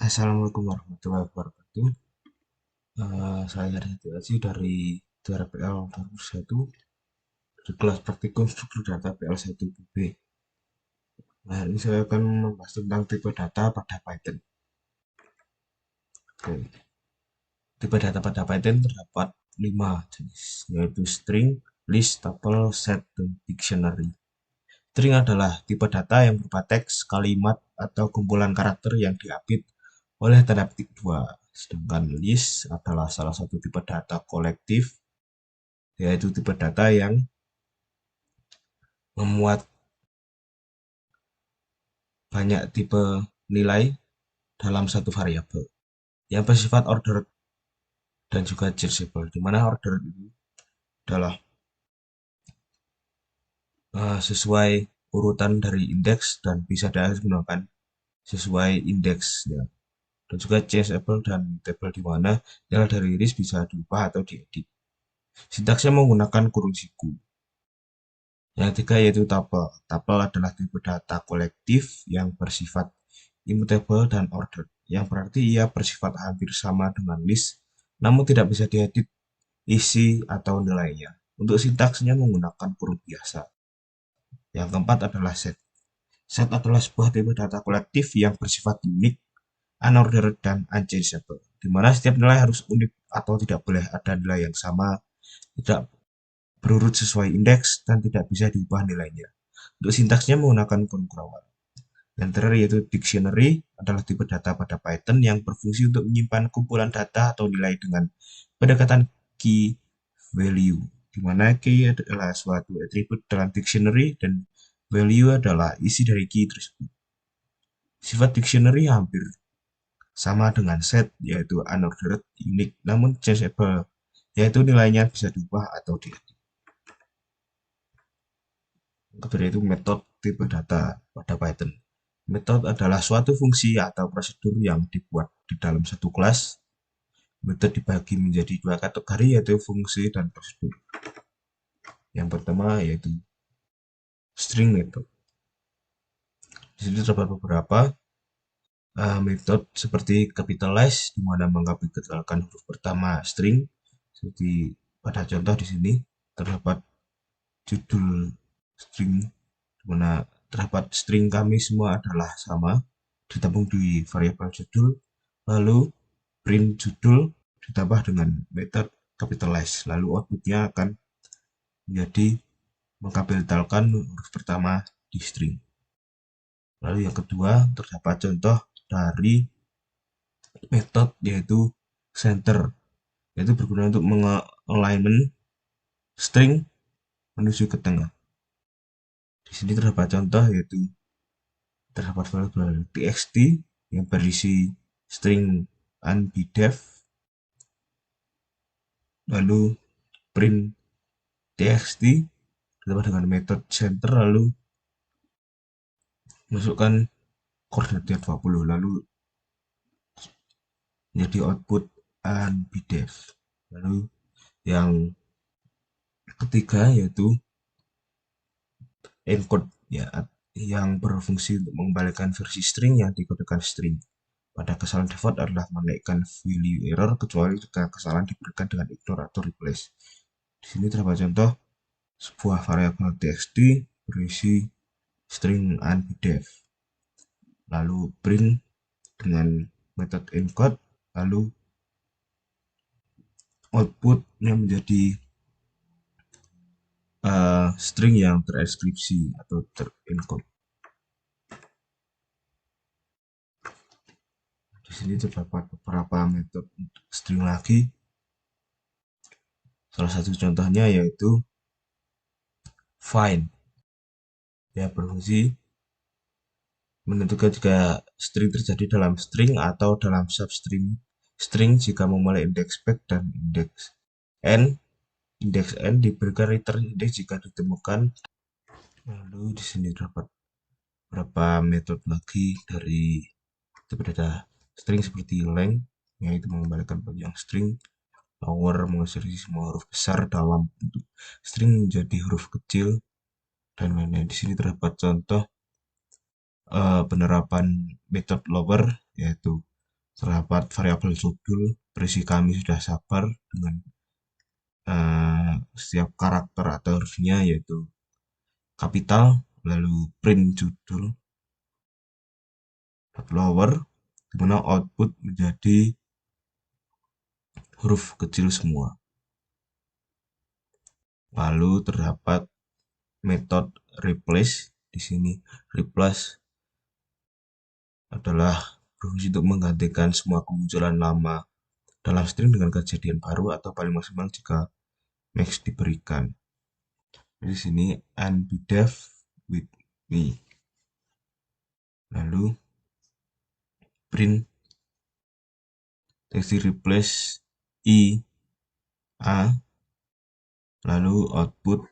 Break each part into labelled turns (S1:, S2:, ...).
S1: Assalamualaikum warahmatullahi wabarakatuh. Saya Rizky dari TRPL 2001 dari kelas praktikum struktur data PL1B. Nah, ini saya akan membahas tentang tipe data pada Python. Oke. Tipe data pada Python terdapat 5 jenis, yaitu string, list, tuple, set, dan dictionary. String adalah tipe data yang berupa teks, kalimat, atau kumpulan karakter yang diapit oleh tanda petik 2. Sedangkan list adalah salah satu tipe data kolektif, yaitu tipe data yang memuat banyak tipe nilai dalam satu variabel yang bersifat ordered dan juga changeable, di mana ordered itu adalah sesuai urutan dari indeks dan bisa digunakan sesuai indeksnya, dan juga changeable dan mutable, di mana nilai dari list bisa diubah atau diedit. Sintaksnya menggunakan kurung siku. Yang ketiga yaitu tuple. Tuple adalah tipe data kolektif yang bersifat immutable dan ordered, yang berarti ia bersifat hampir sama dengan list, namun tidak bisa diedit isi atau nilainya. Untuk sintaksnya menggunakan kurung biasa. Yang keempat adalah set. Set adalah sebuah tipe data kolektif yang bersifat unik, unordered, dan unchangeable, di mana setiap nilai harus unik atau tidak boleh ada nilai yang sama, tidak berurut sesuai indeks, dan tidak bisa diubah nilainya. Untuk sintaksnya menggunakan kurung kurungan. Yang terakhir yaitu dictionary adalah tipe data pada Python yang berfungsi untuk menyimpan kumpulan data atau nilai dengan pendekatan key value, di mana key adalah suatu atribut dalam dictionary dan value adalah isi dari key tersebut. Sifat dictionary hampir sama dengan set, yaitu unordered, unik, namun changeable, yaitu nilainya bisa diubah atau diedit. Kedua itu metode tipe data pada Python. Metode adalah suatu fungsi atau prosedur yang dibuat di dalam satu kelas. Metode dibagi menjadi dua kategori, yaitu fungsi dan prosedur. Yang pertama yaitu string method. Di sini terdapat beberapa metode seperti capitalize, di mana mengkapitalkan huruf pertama string, seperti pada contoh di sini terdapat judul string, di mana terdapat string kami semua adalah sama, ditambung di variabel judul, lalu print judul ditambah dengan metode capitalize, lalu outputnya akan menjadi mengkapitalkan huruf pertama di string. Lalu yang kedua terdapat contoh dari metode yaitu center, yaitu berguna untuk mengalignment string menuju ke tengah. Di sini terdapat contoh yaitu terdapat variabel txt yang berisi string unbdef, lalu print txt ditambah dengan metode center, lalu masukkan koordinatnya 20, lalu menjadi output unbdef. Lalu yang ketiga yaitu encode, ya, yang berfungsi untuk mengembalikan versi string yang dikodekan string. Pada kesalahan default adalah menaikkan value error kecuali jika kesalahan diberikan dengan ignore atau replace. Di sini terdapat contoh sebuah variabel txt berisi string unbdef, lalu print dengan metode encode, lalu outputnya menjadi string yang terenkripsi atau terencode. Di sini terdapat beberapa metode untuk string lagi. Salah satu contohnya yaitu find, ya, berfungsi menentukan jika string terjadi dalam string atau dalam substring string jika memulai indeks back dan indeks n. Indeks n diberikan return index jika ditemukan. Lalu di sini terdapat beberapa metode lagi dari tipe data string seperti length, yaitu mengembalikan panjang string, lower menginsersi semua huruf besar dalam bentuk string menjadi huruf kecil, dan lain-lain. Di sini terdapat contoh penerapan metode lower, yaitu terdapat variabel judul, berisi kami sudah sabar dengan setiap karakter atau hurufnya yaitu kapital, lalu print judul lower, di mana output menjadi huruf kecil semua. Lalu terdapat metode replace. Di sini replace adalah berfungsi untuk menggantikan semua kemunculan lama dalam string dengan kejadian baru atau paling maksimal jika max diberikan. Di sini and be def with me. Lalu print text replace i a, lalu output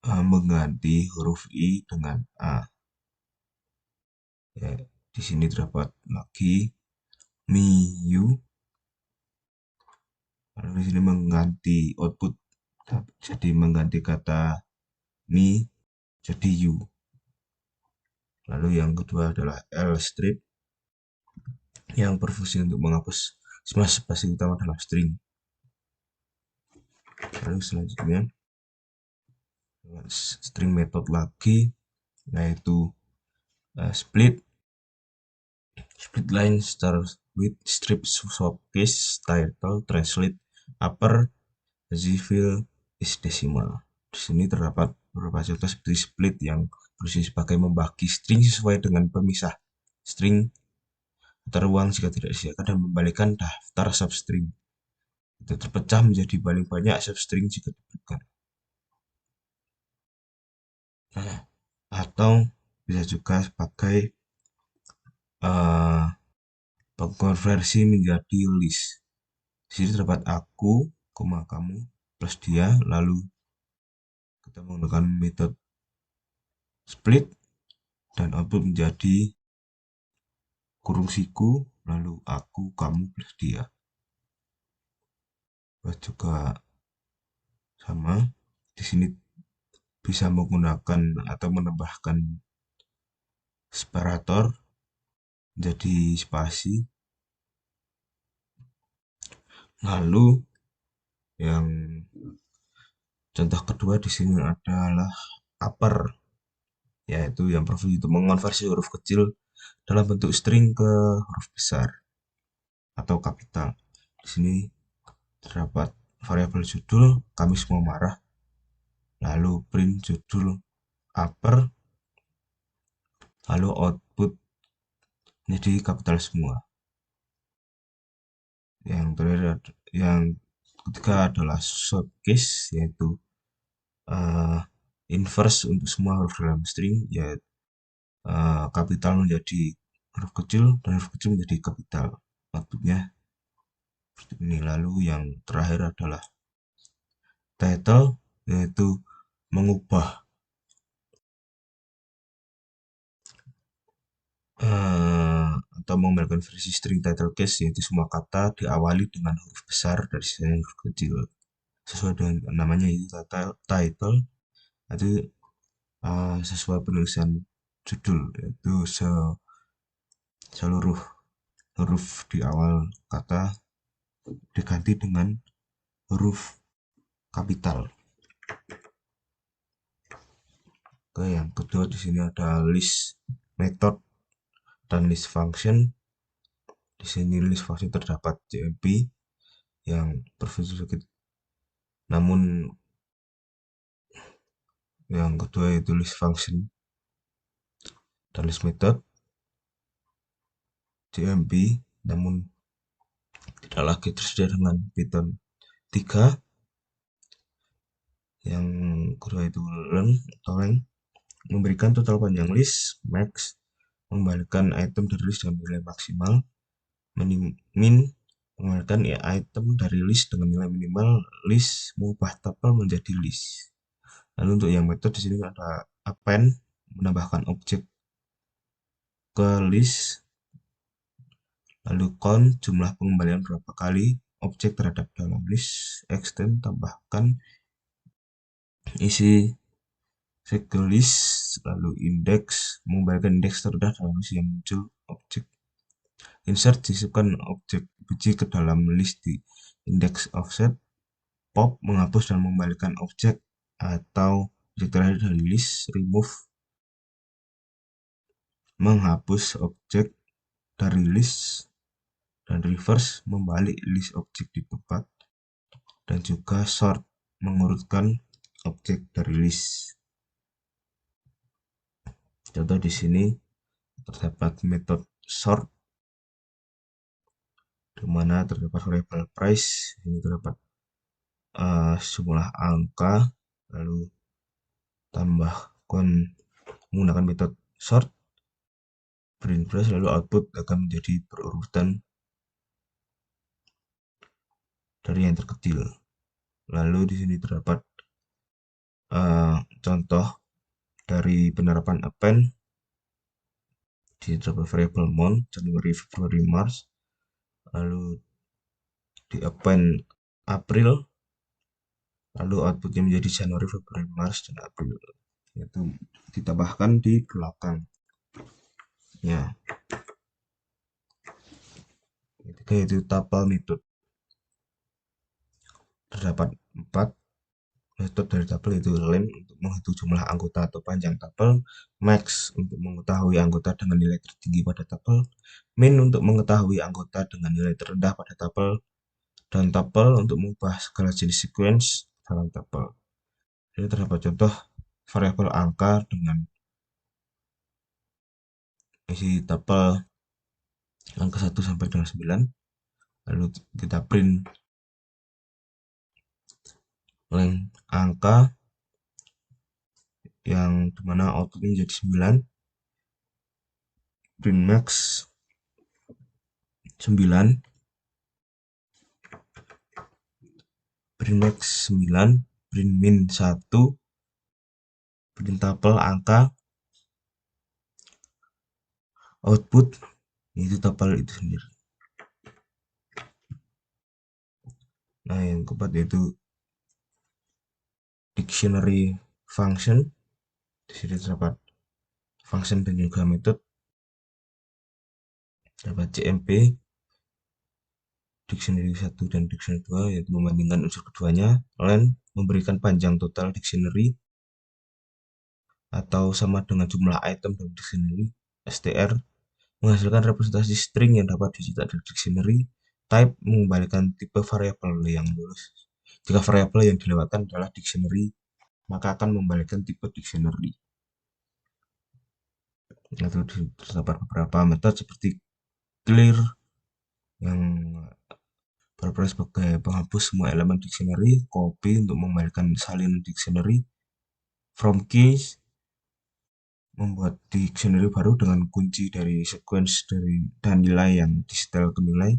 S1: mengganti huruf i dengan a. Ya, di sini terdapat lagi me you, lalu di sini mengganti output jadi mengganti kata me jadi you. Lalu yang kedua adalah L strip yang berfungsi untuk menghapus semua spasi utama dalam string. Lalu selanjutnya string method lagi, yaitu split line start with strip showcase title translate upper fill is decimal. Di sini terdapat beberapa contoh seperti split yang berfungsi sebagai membagi string sesuai dengan pemisah string atau ruang jika tidak disediakan dan membalikan daftar substring. Itu terpecah menjadi paling banyak substring jika diberikan. Nah, atau bisa juga sebagai pengkonversi menjadi list. Di sini terdapat aku, kamu, plus dia, lalu kita menggunakan metode split dan output menjadi kurung siku, lalu aku, kamu, plus dia. Plus juga sama, di sini bisa menggunakan atau menambahkan separator jadi spasi. Lalu yang contoh kedua di sini adalah upper, yaitu yang berfungsi untuk mengonversi huruf kecil dalam bentuk string ke huruf besar atau kapital. Di sini terdapat variabel judul kami semua marah, lalu print judul upper, lalu output menjadi kapital semua. Yang terakhir, yang ketiga adalah showcase, yaitu inverse untuk semua huruf dalam string, yaitu kapital menjadi huruf kecil dan huruf kecil menjadi kapital. Outputnya seperti ini. Lalu yang terakhir adalah title, yaitu mengubah atau mengembalikan versi string title case, yaitu semua kata diawali dengan huruf besar dari sisanya huruf kecil sesuai dengan namanya, itu title itu sesuai penulisan judul, yaitu seluruh huruf di awal kata diganti dengan huruf kapital. Oke, yang kedua di sini ada list method dan list function. Di sini list function terdapat JMP yang berfungsi sedikit, namun yang kedua itu list function dan list method JMP, namun tidak lagi tersedia dengan Python 3. Yang kedua itu learn atau length, memberikan total panjang list, max, mengembalikan item dari list dengan nilai maksimal, min, mengembalikan item dari list dengan nilai minimal, list, mengubah tuple menjadi list. Lalu untuk yang metode di sini ada append, menambahkan objek ke list, lalu count, jumlah pengembalian berapa kali objek terhadap dalam list, extend, tambahkan isi cycle list, lalu index, mengembalikan indeks terendah dalam list yang muncul objek. Insert sisipkan objek biji ke dalam list di index offset. Pop menghapus dan mengembalikan objek atau objek terakhir dari list. Remove menghapus objek dari list, dan reverse membalik list objek di tempat, dan juga sort mengurutkan objek dari list. Contoh di sini terdapat metode sort di mana terdapat variable price, ini terdapat jumlah angka, lalu tambahkan menggunakan metode sort print price, lalu output akan menjadi berurutan dari yang terkecil. Lalu di sini terdapat contoh dari penerapan append. Di terdapat variable month, Januari, Februari, Maret, lalu di append April, lalu outputnya menjadi Januari, Februari, Maret, dan April, yaitu ditambahkan di belakang. Ya, ketiga yaitu tuple method. Terdapat 4 metode dari tuple, yaitu length untuk menghitung jumlah anggota atau panjang tuple, max untuk mengetahui anggota dengan nilai tertinggi pada tuple, min untuk mengetahui anggota dengan nilai terendah pada tuple, dan tuple untuk mengubah segala jenis sequence dalam tuple. Jadi terdapat contoh variabel angka dengan isi tuple angka 1 sampai dengan 9. Lalu kita print length angka yang dimana outputnya jadi 9, print max 9, print max 9, print min 1, print tuple angka, output itu tuple itu sendiri. Nah, yang keempat yaitu dictionary function. Di sini terdapat function dan juga method. Terdapat CMP dictionary 1 dan dictionary 2, yaitu membandingkan unsur keduanya. Length memberikan panjang total dictionary atau sama dengan jumlah item dalam dictionary. str menghasilkan representasi string yang dapat dicetak dari dictionary. Type mengembalikan tipe variabel yang lulus. Jika variabel yang dilewatkan adalah dictionary, maka akan mengembalikan tipe dictionary. Itu terdapat beberapa metode seperti clear yang berperan sebagai penghapus semua elemen dictionary, copy untuk mengembalikan salinan dictionary, from keys membuat dictionary baru dengan kunci dari sequence dari dan nilai yang disetel ke nilai.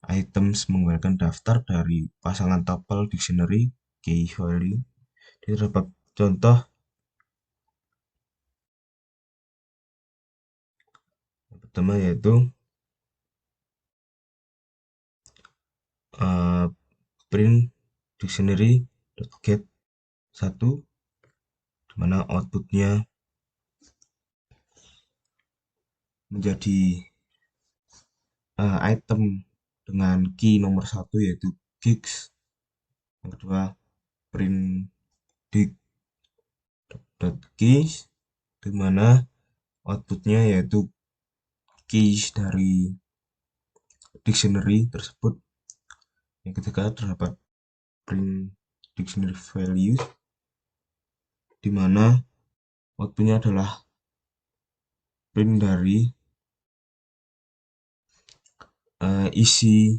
S1: Items mengembalikan daftar dari pasangan tuple dictionary, key value. Jadi terdapat contoh yang pertama yaitu print dictionary get 1, dimana outputnya menjadi item dengan key nomor 1 yaitu gigs. Yang kedua print dig.keys, dimana outputnya yaitu keys dari dictionary tersebut. Yang ketiga terdapat print dictionary values, dimana outputnya adalah print dari isi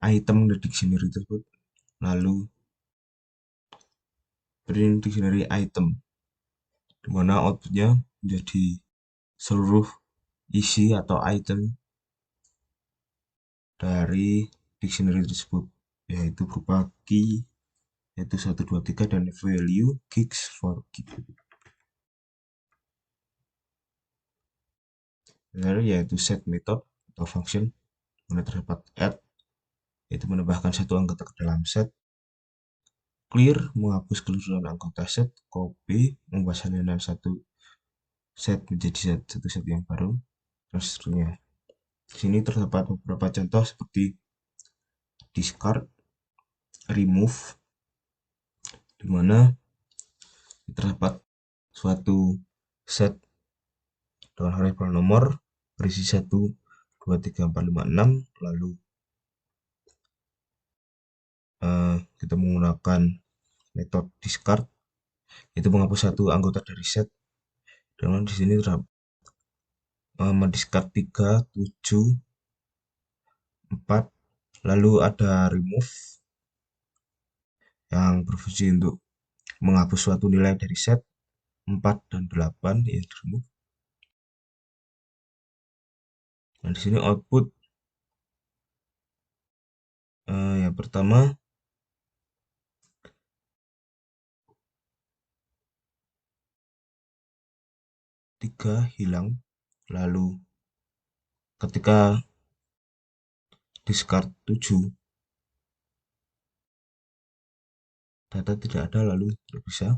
S1: item dari dictionary tersebut, lalu print dictionary item, dimana outputnya menjadi seluruh isi atau item dari dictionary tersebut, yaitu berupa key yaitu 1, 2, 3, dan value gigs for key. Lalu yaitu set method atau function, mana terdapat add yaitu menambahkan satu anggota ke dalam set, clear menghapus keseluruhan anggota set, copy mengubah salinan satu set menjadi satu set yang baru, dan seterusnya. Di sini terdapat beberapa contoh seperti discard, remove, di mana terdapat suatu set dengan variabel nomor berisi 1, 2, 3, 4, 5, 6, lalu kita menggunakan metode discard, itu menghapus satu anggota dari set, dengan di sini terdapat mendiscard 3, 7, 4, lalu ada remove yang berfungsi untuk menghapus suatu nilai dari set 4 dan 8 yang di remove. Nah, di sini output yang pertama 3 hilang, lalu ketika discard 7 data tidak ada, lalu tidak bisa.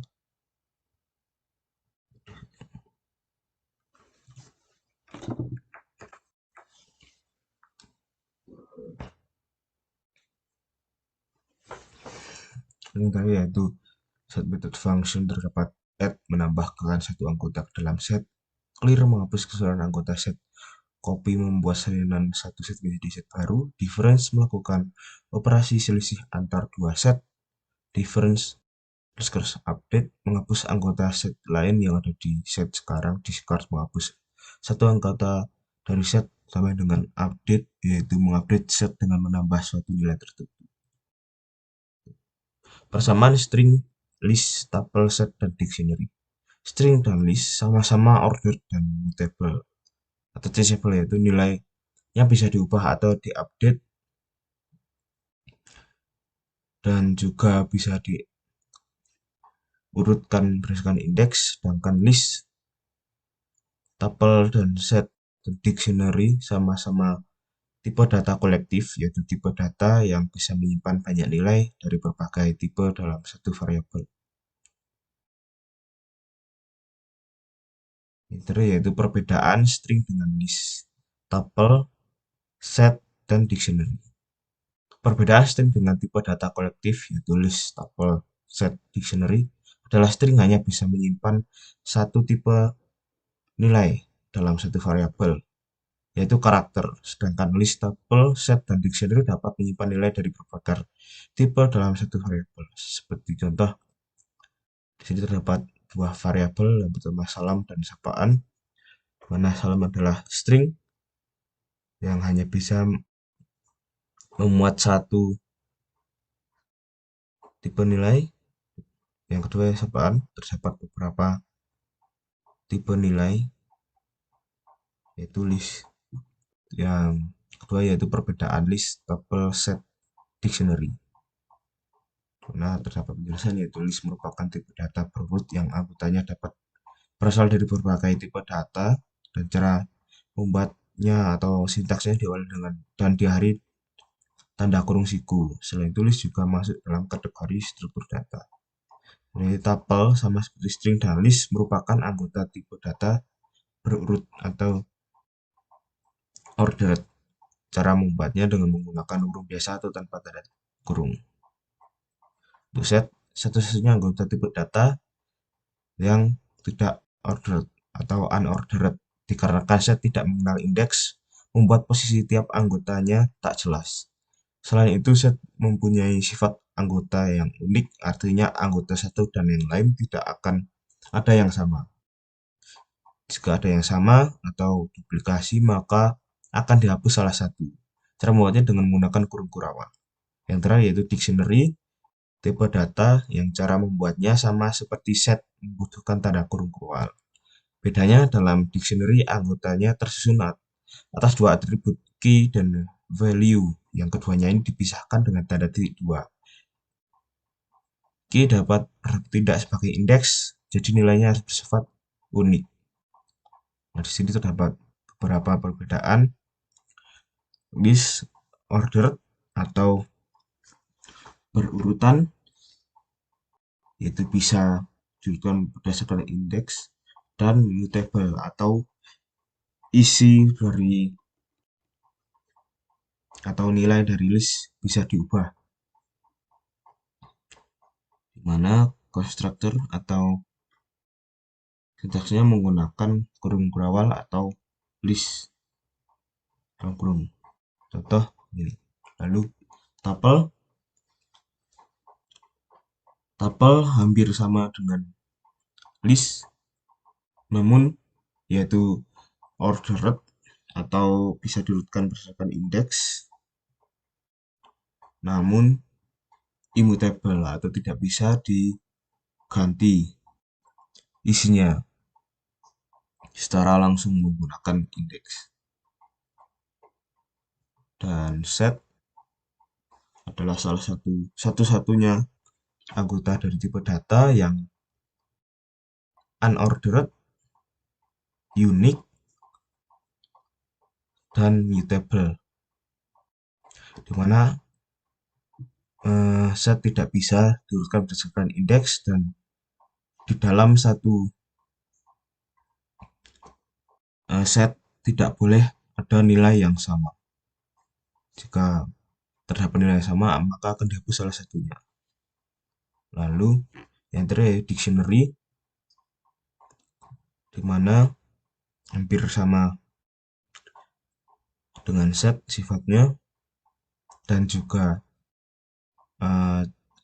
S1: Yang terakhir yaitu set method function terdapat add menambahkan satu anggota ke dalam set, clear menghapus keseluruhan anggota set, copy membuat salinan satu set menjadi set baru, difference melakukan operasi selisih antar dua set, difference terus update menghapus anggota set lain yang ada di set sekarang, discard menghapus satu anggota dari set, sampai dengan update yaitu mengupdate set dengan menambah suatu nilai tertentu. Persamaan string, list, tuple, set, dan dictionary. String dan list sama-sama ordered dan mutable atau changeable, yaitu nilai yang bisa diubah atau diupdate dan juga bisa diurutkan berdasarkan indeks, sedangkan list, tuple, dan set, dan dictionary sama-sama tipe data kolektif, yaitu tipe data yang bisa menyimpan banyak nilai dari berbagai tipe dalam satu variabel. Itu yaitu perbedaan string dengan list, tuple, set, dan dictionary. Perbedaan string dengan tipe data kolektif, yaitu list, tuple, set, dictionary, adalah string hanya bisa menyimpan satu tipe nilai dalam satu variabel, yaitu karakter. Sedangkan list, tuple, set, dan dictionary dapat menyimpan nilai dari berbagai tipe dalam satu variabel. Seperti contoh, di sini terdapat dua variabel yang pertama salam dan sapaan, mana salam adalah string yang hanya bisa memuat satu tipe nilai. Yang kedua sapaan, terdapat beberapa tipe nilai, yaitu list. Yang kedua yaitu perbedaan list, tuple, set, dictionary. Nah, terdapat penjelasan yaitu list merupakan tipe data berurut yang anggotanya dapat berasal dari berbagai tipe data, dan cara membuatnya atau sintaksnya diawali dengan dan diakhiri tanda kurung siku. Selain itu, list juga masuk dalam kategori struktur data. Jadi, tuple sama seperti string dan list merupakan anggota tipe data berurut atau ordered. Cara membuatnya dengan menggunakan huruf biasa atau tanpa tanda kurung. Untuk set, satu-satunya anggota tipe data yang tidak ordered atau unordered, dikarenakan set tidak mengenal indeks, membuat posisi tiap anggotanya tak jelas. Selain itu, set mempunyai sifat anggota yang unik, artinya anggota satu dan yang lain tidak akan ada yang sama. Jika ada yang sama atau duplikasi, maka akan dihapus salah satu. Cara membuatnya dengan menggunakan kurung kurawal. Yang terakhir yaitu dictionary, tipe data yang cara membuatnya sama seperti set, membutuhkan tanda kurung kurawal. Bedanya dalam dictionary, anggotanya tersusun atas dua atribut key dan value. Yang keduanya ini dipisahkan dengan tanda titik dua. Key dapat bertindak sebagai indeks, jadi nilainya harus bersifat unik. Nah, di sini terdapat beberapa perbedaan. List, ordered, atau berurutan, yaitu bisa diurutan berdasarkan indeks, dan mutable atau isi dari atau nilai dari list bisa diubah, di mana konstruktor atau sintaksnya menggunakan kurung berawal atau list dalam kurung. Contoh ini. Lalu tuple, tuple hampir sama dengan list, namun yaitu ordered atau bisa diurutkan berdasarkan indeks, namun immutable atau tidak bisa diganti isinya secara langsung menggunakan indeks. Dan set adalah salah satu-satunya anggota dari tipe data yang unordered, unique, dan mutable, di mana set tidak bisa diurutkan berdasarkan indeks, dan di dalam satu set tidak boleh ada nilai yang sama. Jika terdapat nilai yang sama, maka akan dihapus salah satunya. Lalu yang terakhir dictionary, di mana hampir sama dengan set sifatnya, dan juga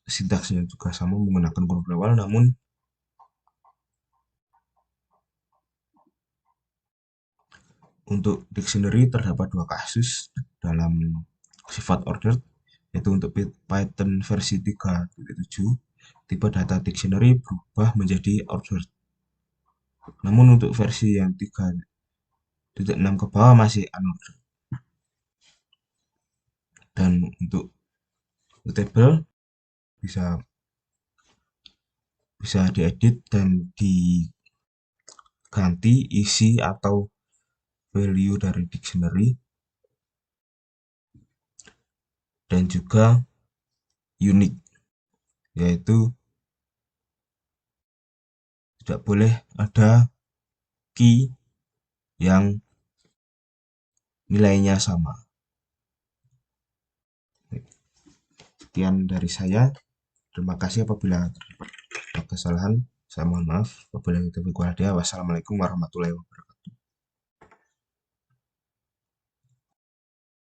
S1: sintaksnya juga sama menggunakan kurung berawal, namun untuk dictionary terdapat dua kasus dalam sifat ordered, yaitu untuk Python versi 3.7 tipe data dictionary berubah menjadi ordered. Namun untuk versi yang 3.6 ke bawah masih unordered. Dan untuk mutable bisa diedit dan diganti isi atau value dari dictionary, dan juga unique, yaitu tidak boleh ada key yang nilainya sama. Sekian dari saya. Terima kasih apabila terdapat kesalahan. Saya mohon maaf. Wassalamualaikum warahmatullahi wabarakatuh.